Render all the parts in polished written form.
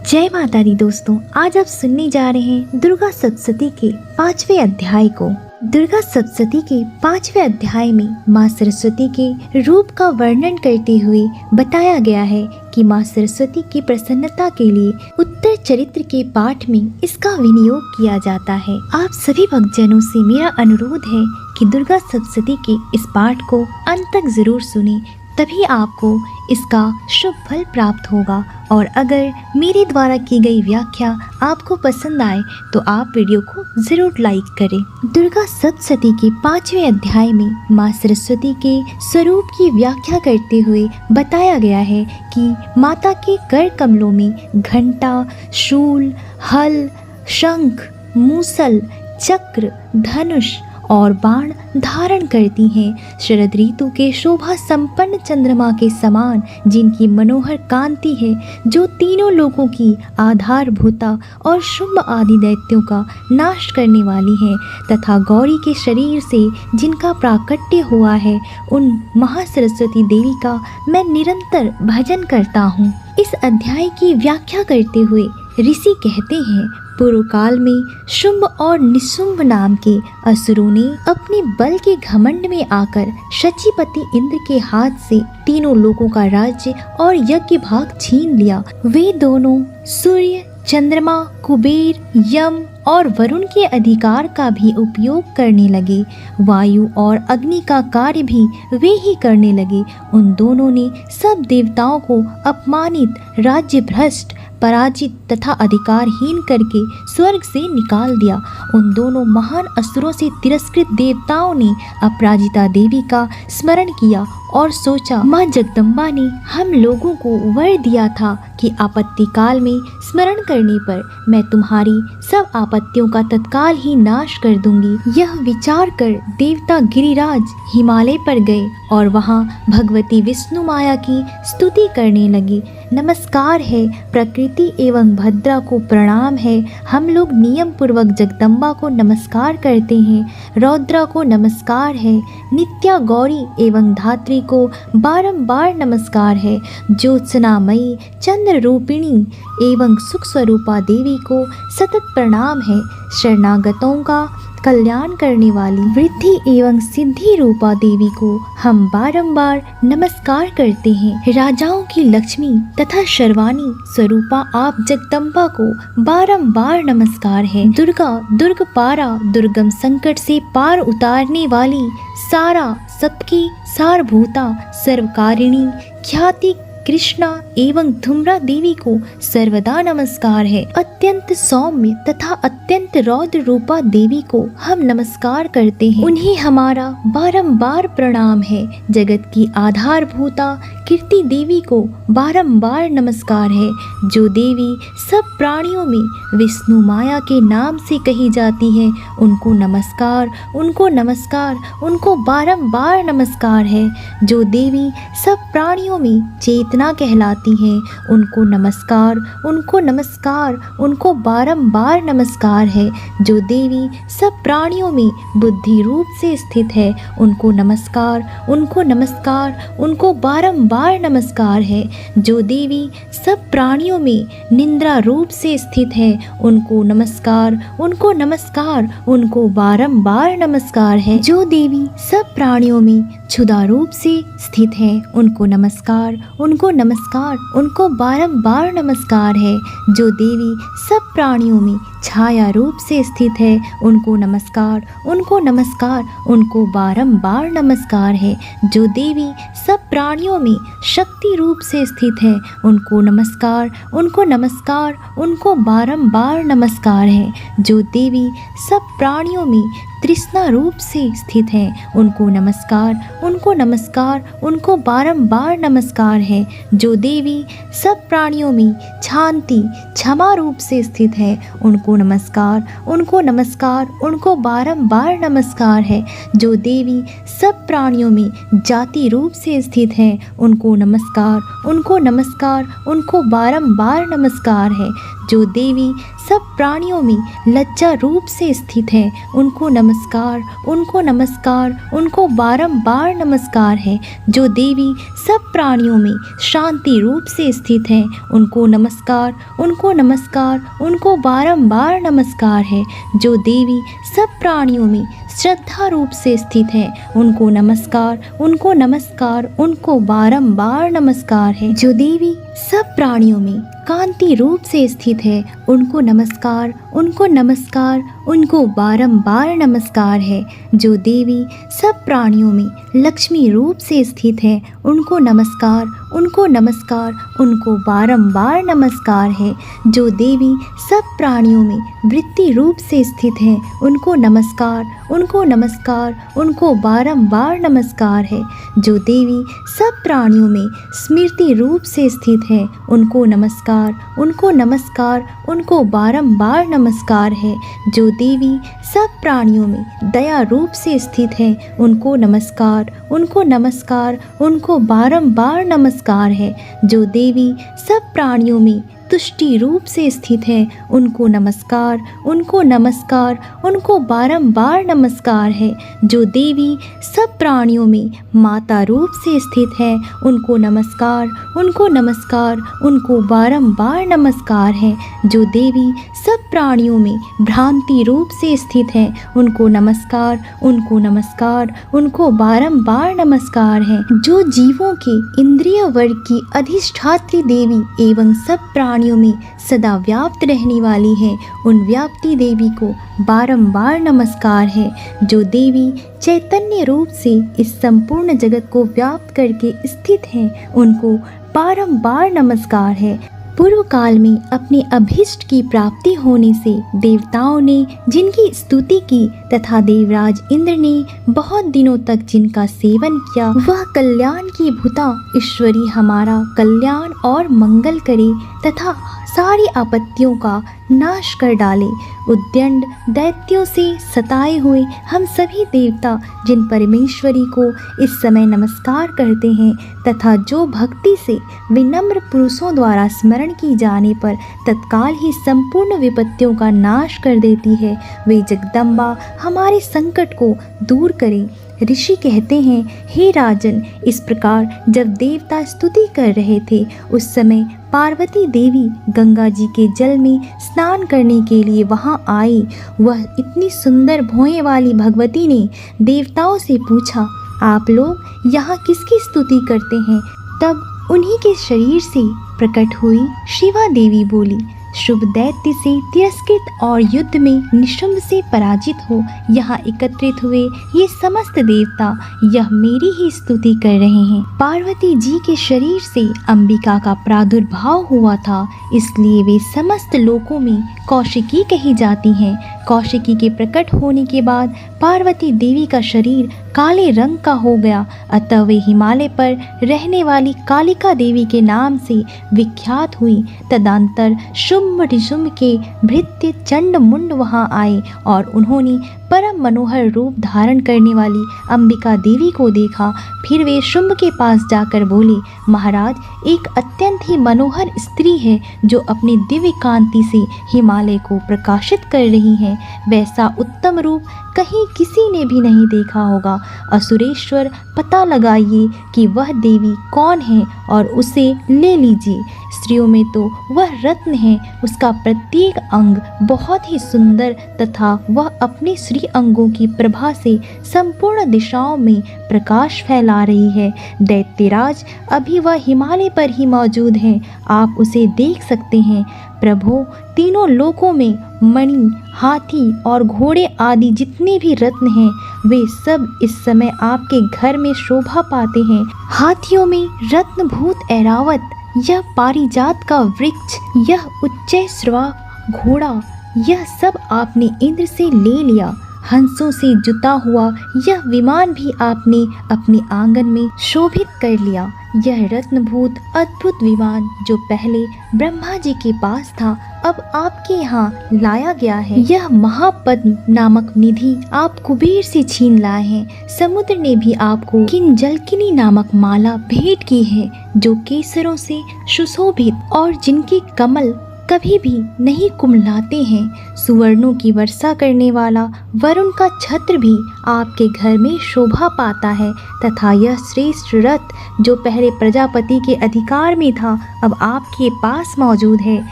जय माता दी दोस्तों, आज आप सुनने जा रहे हैं दुर्गा सप्तशती के 5वें अध्याय को। दुर्गा सप्तशती के 5वें अध्याय में माँ सरस्वती के रूप का वर्णन करते हुए बताया गया है कि माँ सरस्वती की प्रसन्नता के लिए उत्तर चरित्र के पाठ में इसका विनियोग किया जाता है। आप सभी भक्तजनों से मेरा अनुरोध है कि दुर्गा सप्तशती के इस पाठ को अंत तक जरूर सुने, तभी आपको इसका शुभ फल प्राप्त होगा। और अगर मेरे द्वारा की गई व्याख्या आपको पसंद आए तो आप वीडियो को जरूर लाइक करें। दुर्गा सप्तशती के 5वें अध्याय में माँ सरस्वती के स्वरूप की व्याख्या करते हुए बताया गया है कि माता के कर कमलों में घंटा, शूल, हल, शंख, मूसल, चक्र, धनुष और बाण धारण करती हैं। शरद ऋतु के शोभा संपन्न चंद्रमा के समान जिनकी मनोहर कांति है, जो तीनों लोगों की आधारभूता और शुंभ आदि दैत्यों का नाश करने वाली है, तथा गौरी के शरीर से जिनका प्राकट्य हुआ है, उन महासरस्वती देवी का मैं निरंतर भजन करता हूँ। इस अध्याय की व्याख्या करते हुए ऋषि कहते हैं, पूर्व काल में शुंभ और निशुंभ नाम के असुरों ने अपने बल के घमंड में आकर शचीपति इंद्र के हाथ से तीनों लोगों का राज्य और यज्ञ भाग छीन लिया। वे दोनों सूर्य, चंद्रमा, कुबेर, यम और वरुण के अधिकार का भी उपयोग करने लगे। वायु और अग्नि का कार्य भी वे ही करने लगे। उन दोनों ने सब देवताओं को अपमानित, राज्य भ्रष्ट, पराजित तथा अधिकारहीन करके स्वर्ग से निकाल दिया। उन दोनों महान असुरों से तिरस्कृत देवताओं ने अपराजिता देवी का स्मरण किया और सोचा, माँ जगदम्बा ने हम लोगों को वर दिया था कि आपत्ति काल में स्मरण करने पर मैं तुम्हारी सब आपत्तियों का तत्काल ही नाश कर दूंगी। यह विचार कर देवता गिरिराज हिमालय पर गए और वहाँ भगवती विष्णु माया की स्तुति करने लगे। नमस्कार है प्रकृति एवं भद्रा को प्रणाम है। हम लोग नियम पूर्वक जगदम्बा को नमस्कार करते हैं। रौद्रा को नमस्कार है। नित्या गौरी एवं धात्री को बारंबार नमस्कार है। ज्योत्सनामयी चंद्र रूपिणी एवं सुख स्वरूपा देवी को सतत प्रणाम है। शरणागतों का कल्याण करने वाली वृद्धि एवं सिद्धि रूपा देवी को हम बारंबार नमस्कार करते हैं। राजाओं की लक्ष्मी तथा शर्वाणी स्वरूपा आप जगदम्बा को बारंबार नमस्कार है। दुर्गा दुर्ग पारा, दुर्गम संकट से पार उतारने वाली, सारा सबकी सारभूता, सर्वकारिणी, ख्याति कृष्णा एवं धूम्रा देवी को सर्वदा नमस्कार है। अत्यंत सौम्य तथा अत्यंत रौद्र रूपा देवी को हम नमस्कार करते हैं। उन्हें हमारा बारंबार प्रणाम है। जगत की आधारभूता कीर्ति देवी को बारंबार नमस्कार है। जो देवी सब प्राणियों में विष्णु माया के नाम से कही जाती है, उनको नमस्कार, उनको नमस्कार, उनको बारंबार नमस्कार है। जो देवी सब प्राणियों में चेतना कहलाती हैं, उनको नमस्कार, उनको नमस्कार, उनको बारंबार नमस्कार है। जो देवी सब प्राणियों में बुद्धि रूप से स्थित है, उनको नमस्कार, उनको नमस्कार, उनको बारंबार नमस्कार है। जो देवी सब प्राणियों में निंद्रा रूप से स्थित है, उनको नमस्कार, उनको नमस्कार, उनको बारंबार नमस्कार है। जो देवी सब प्राणियों में क्षुधा रूप से स्थित है, उनको नमस्कार, उनको नमस्कार, उनको बारंबार नमस्कार है। जो देवी सब प्राणियों में छाया रूप से स्थित है, उनको नमस्कार, उनको नमस्कार, उनको बारंबार नमस्कार है। जो देवी सब प्राणियों में शक्ति रूप से स्थित है, उनको नमस्कार, उनको नमस्कार, उनको बारंबार नमस्कार है। जो देवी सब प्राणियों में तृष्णा रूप से स्थित है, उनको नमस्कार, उनको नमस्कार, उनको बारंबार नमस्कार है। जो देवी सब प्राणियों में शांति क्षमा रूप से स्थित है, उनको उनको नमस्कार, उनको नमस्कार, उनको बारंबार नमस्कार है। जो देवी सब प्राणियों में जाति रूप से स्थित है, उनको नमस्कार, उनको नमस्कार, उनको बारंबार नमस्कार है। जो देवी सब प्राणियों में लज्जा रूप से स्थित है, उनको नमस्कार, उनको नमस्कार, उनको बारंबार नमस्कार है। जो देवी सब प्राणियों में शांति रूप से स्थित है, उनको नमस्कार, उनको नमस्कार, उनको बारंबार नमस्कार है। जो देवी सब प्राणियों में श्रद्धा रूप से स्थित है, उनको नमस्कार, उनको नमस्कार, उनको बारंबार नमस्कार है। जो देवी सब प्राणियों में कांति रूप से स्थित है, उनको नमस्कार, उनको नमस्कार, उनको बारंबार नमस्कार है। जो देवी सब प्राणियों में लक्ष्मी रूप से स्थित है, उनको नमस्कार, उनको नमस्कार, उनको बारंबार नमस्कार है। जो देवी सब प्राणियों में वृत्ति रूप से स्थित है, उनको नमस्कार, उनको नमस्कार, उनको बारंबार नमस्कार है। जो देवी सब प्राणियों में स्मृति रूप से स्थित है, उनको नमस्कार, उनको नमस्कार, उनको बारंबार नमस्कार है। जो देवी सब प्राणियों में दया रूप से स्थित है, उनको नमस्कार, उनको नमस्कार, उनको बारंबार नमस्कार है। जो देवी सब प्राणियों में तुष्टि रूप से स्थित है, उनको नमस्कार, उनको नमस्कार, उनको बारंबार नमस्कार है। जो देवी सब प्राणियों में माता रूप से स्थित है, उनको नमस्कार, उनको नमस्कार, उनको बारंबार नमस्कार है। जो देवी सब प्राणियों में भ्रांति रूप से स्थित है, उनको नमस्कार, उनको नमस्कार, उनको बारंबार नमस्कार है। जो जीवों के इंद्रिय वर्ग की अधिष्ठात्री देवी एवं सब प्राणियों में सदा व्याप्त रहने वाली है, उन व्याप्ति देवी को बारंबार नमस्कार है। जो देवी चैतन्य रूप से इस संपूर्ण जगत को व्याप्त करके स्थित है, उनको बारंबार नमस्कार है। पूर्व काल में अपने अभीष्ट की प्राप्ति होने से देवताओं ने जिनकी स्तुति की तथा देवराज इंद्र ने बहुत दिनों तक जिनका सेवन किया, वह कल्याण की भूता ईश्वरी हमारा कल्याण और मंगल करे तथा सारी आपत्तियों का नाश कर डाले। उद्दंड दैत्यों से सताए हुए हम सभी देवता जिन परमेश्वरी को इस समय नमस्कार करते हैं तथा जो भक्ति से विनम्र पुरुषों द्वारा स्मरण की जाने पर तत्काल ही संपूर्ण विपत्तियों का नाश कर देती है, वे जगदम्बा हमारे संकट को दूर करें। ऋषि कहते हैं, हे राजन, इस प्रकार जब देवता स्तुति कर रहे थे उस समय पार्वती देवी गंगा जी के जल में स्नान करने के लिए वहां आई। वह इतनी सुंदर भौहें वाली भगवती ने देवताओं से पूछा, आप लोग यहाँ किसकी स्तुति करते हैं? तब उन्हीं के शरीर से प्रकट हुई शिवा देवी बोली, शुभ दैत्य से तिरस्कृत और युद्ध में निशुंभ से पराजित हो यहाँ एकत्रित हुए ये समस्त देवता यह मेरी ही स्तुति कर रहे हैं। पार्वती जी के शरीर से अंबिका का प्रादुर्भाव हुआ था, इसलिए वे समस्त लोकों में कौशिकी कही जाती हैं। कौशिकी के प्रकट होने के बाद पार्वती देवी का शरीर काले रंग का हो गया, अतः वे हिमालय पर रहने वाली कालिका देवी के नाम से विख्यात हुई। तदंतर शुंभ निशुंभ के भृत्य चंड मुंड वहां आए और उन्होंने परम मनोहर रूप धारण करने वाली अंबिका देवी को देखा। फिर वे शुंभ के पास जाकर बोले, महाराज, एक अत्यंत ही मनोहर स्त्री है जो अपनी दिव्य कांति से हिमालय को प्रकाशित कर रही है। वैसा उत्तम रूप कहीं किसी ने भी नहीं देखा होगा। असुरेश्वर, पता लगाइए कि वह देवी कौन है और उसे ले लीजिए। स्त्रियों में तो वह रत्न है, उसका प्रत्येक अंग बहुत ही सुंदर तथा वह अपने श्री अंगों की प्रभा से संपूर्ण दिशाओं में प्रकाश फैला रही है। दैत्यराज, अभी वह हिमालय पर ही मौजूद है, आप उसे देख सकते हैं। प्रभु, तीनों लोकों में मणि, हाथी और घोड़े आदि जितने भी रत्न हैं वे सब इस समय आपके घर में शोभा पाते हैं। हाथियों में रत्नभूत ऐरावत, यह पारिजात का वृक्ष, यह उच्चैश्रवा घोड़ा, यह सब आपने इंद्र से ले लिया। हंसों से जुता हुआ यह विमान भी आपने अपने आंगन में शोभित कर लिया। यह रत्नभूत अद्भुत विमान जो पहले ब्रह्मा जी के पास था, अब आपके यहाँ लाया गया है। यह महापद्म नामक निधि आप कुबेर से छीन लाए हैं। समुद्र ने भी आपको किंजलकिनी नामक माला भेंट की है, जो केसरों से सुशोभित और जिनके कमल कभी भी नहीं कुमलाते हैं। सुवर्णों की वर्षा करने वाला वरुण का छत्र भी आपके घर में शोभा पाता है, तथा यह श्रेष्ठ रथ जो पहले प्रजापति के अधिकार में था, अब आपके पास मौजूद है।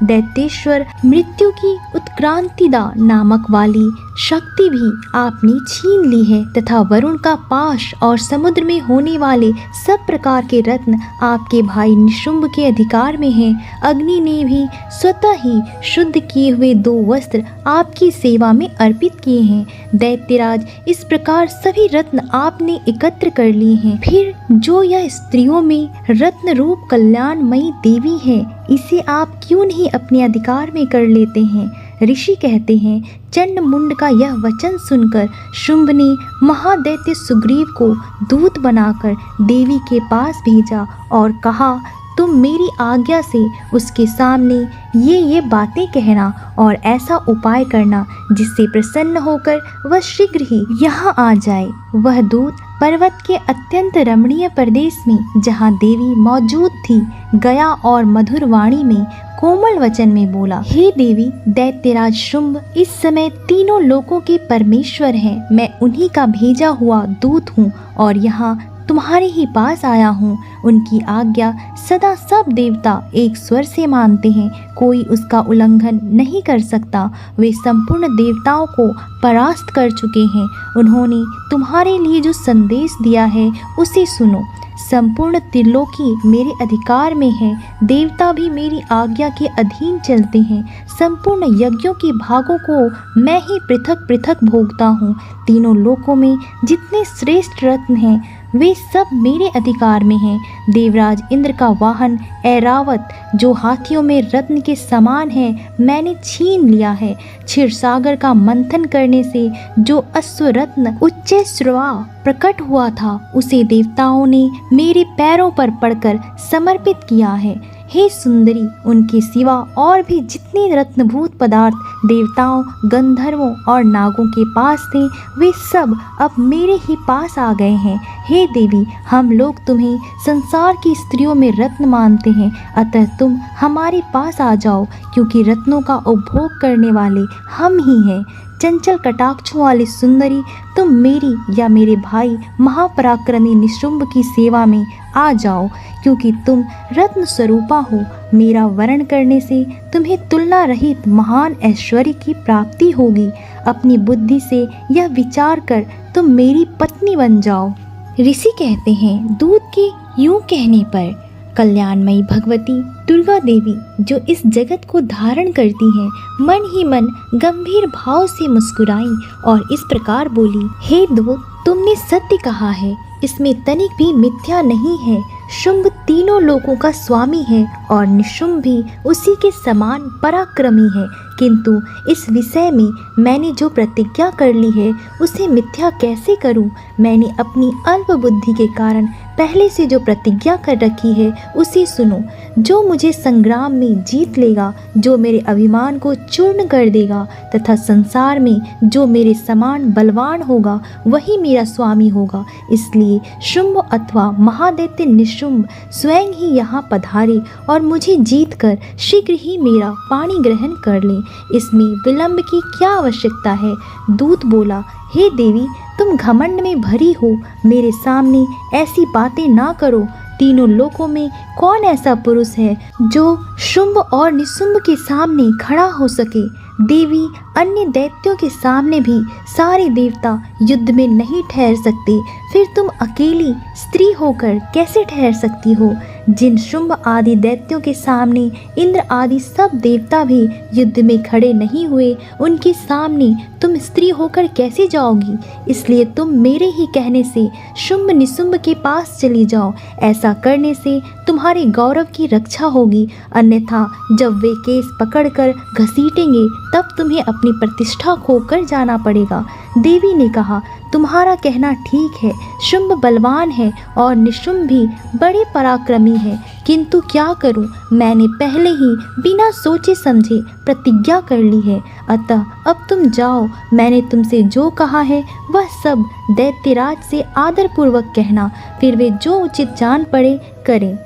दैत्येश्वर मृत्यु की उत्क्रांतिदा नामक वाली शक्ति भी आपने छीन ली है, तथा वरुण का पाश और समुद्र में होने वाले सब प्रकार के रत्न आपके भाई निशुंभ के अधिकार में हैं। अग्नि ने भी स्वतः ही शुद्ध किए हुए 2 वस्त्र आपकी सेवा में अर्पित किए हैं। दैत्यराज, इस प्रकार सभी रत्न आपने एकत्र कर लिए हैं। फिर जो यह स्त्रियों में रत्न रूप कल्याणमयी देवी है, इसे आप क्यों नहीं अपने अधिकार में कर लेते हैं? ऋषि कहते हैं, चंड मुंड का यह वचन सुनकर शुंभ ने महादैत्य सुग्रीव को दूत बनाकर देवी के पास भेजा और कहा, तुम मेरी आज्ञा से उसके सामने ये बातें कहना और ऐसा उपाय करना जिससे प्रसन्न होकर वह शीघ्र ही यहाँ आ जाए। वह दूत पर्वत के अत्यंत रमणीय प्रदेश में जहाँ देवी मौजूद थी गया और मधुर वाणी में कोमल वचन में बोला, हे देवी, दैत्यराज शुंभ इस समय तीनों लोकों के परमेश्वर हैं। मैं उन्हीं का भेजा हुआ दूत हूँ और यहाँ तुम्हारे ही पास आया हूँ। उनकी आज्ञा सदा सब देवता एक स्वर से मानते हैं, कोई उसका उल्लंघन नहीं कर सकता। वे संपूर्ण देवताओं को परास्त कर चुके हैं। उन्होंने तुम्हारे लिए जो संदेश दिया है उसे सुनो। संपूर्ण त्रिलोकी मेरे अधिकार में है। देवता भी मेरी आज्ञा के अधीन चलते हैं। संपूर्ण यज्ञों के भागों को मैं ही पृथक पृथक भोगता हूँ। तीनों लोकों में जितने श्रेष्ठ रत्न हैं वे सब मेरे अधिकार में हैं। देवराज इंद्र का वाहन ऐरावत जो हाथियों में रत्न के समान है, मैंने छीन लिया है। क्षीर सागर का मंथन करने से जो अश्वरत्न उच्चैश्रवा प्रकट हुआ था, उसे देवताओं ने मेरे पैरों पर पड़कर समर्पित किया है। हे सुंदरी, उनके सिवा और भी जितने रत्नभूत पदार्थ देवताओं, गंधर्वों और नागों के पास थे, वे सब अब मेरे ही पास आ गए हैं। हे देवी, हम लोग तुम्हें संसार की स्त्रियों में रत्न मानते हैं, अतः तुम हमारे पास आ जाओ, क्योंकि रत्नों का उपभोग करने वाले हम ही हैं। चंचल कटाक्षों वाली सुंदरी, तुम मेरी या मेरे भाई महापराक्रमी निशुंभ की सेवा में आ जाओ, क्योंकि तुम रत्न स्वरूपा हो। मेरा वर्ण करने से तुम्हें तुलना रहित महान ऐश्वर्य की प्राप्ति होगी। अपनी बुद्धि से यह विचार कर तुम मेरी पत्नी बन जाओ। ऋषि कहते हैं, दूत के यूं कहने पर कल्याणमयी भगवती दुर्गा देवी जो इस जगत को धारण करती हैं, मन ही मन गंभीर भाव से मुस्कुराई और इस प्रकार बोली, हे दूत, तुमने सत्य कहा है, इसमें तनिक भी मिथ्या नहीं है। शुंभ तीनों लोकों का स्वामी है और निशुंभ भी उसी के समान पराक्रमी है, किंतु इस विषय में मैंने जो प्रतिज्ञा कर ली है उसे मिथ्या कैसे करूं? मैंने अपनी अल्प बुद्धि के कारण पहले से जो प्रतिज्ञा कर रखी है उसे सुनो। जो मुझे संग्राम में जीत लेगा, जो मेरे अभिमान को चूर्ण कर देगा तथा संसार में जो मेरे समान बलवान होगा वही मेरा स्वामी होगा। इसलिए शुंभ अथवा महादैत्य निशुंभ स्वयं ही यहाँ पधारे और मुझे जीत कर शीघ्र ही मेरा पाणी ग्रहण कर ले। इसमें विलंब की क्या आवश्यकता है? दूत बोला, हे देवी, तुम घमंड में भरी हो, मेरे सामने ऐसी बातें ना करो। तीनों लोकों में कौन ऐसा पुरुष है जो शुंभ और निशुंभ के सामने खड़ा हो सके? देवी, अन्य दैत्यों के सामने भी सारे देवता युद्ध में नहीं ठहर सकते, फिर तुम अकेली स्त्री होकर कैसे ठहर सकती हो? जिन शुंभ आदि दैत्यों के सामने इंद्र आदि सब देवता भी युद्ध में खड़े नहीं हुए, उनके सामने तुम स्त्री होकर कैसे जाओगी? इसलिए तुम मेरे ही कहने से शुंभ निशुंभ के पास चली जाओ। ऐसा करने से तुम्हारे गौरव की रक्षा होगी, अन्यथा जब वे केस पकड़कर घसीटेंगे तब तुम्हें अपनी प्रतिष्ठा खोकर जाना पड़ेगा। देवी ने कहा, तुम्हारा कहना ठीक है, शुंभ बलवान है और निशुंभ भी बड़े पराक्रमी है, किंतु क्या करूं, मैंने पहले ही बिना सोचे समझे प्रतिज्ञा कर ली है। अतः अब तुम जाओ, मैंने तुमसे जो कहा है वह सब दैत्यराज से आदरपूर्वक कहना, फिर वे जो उचित जान पड़े करें।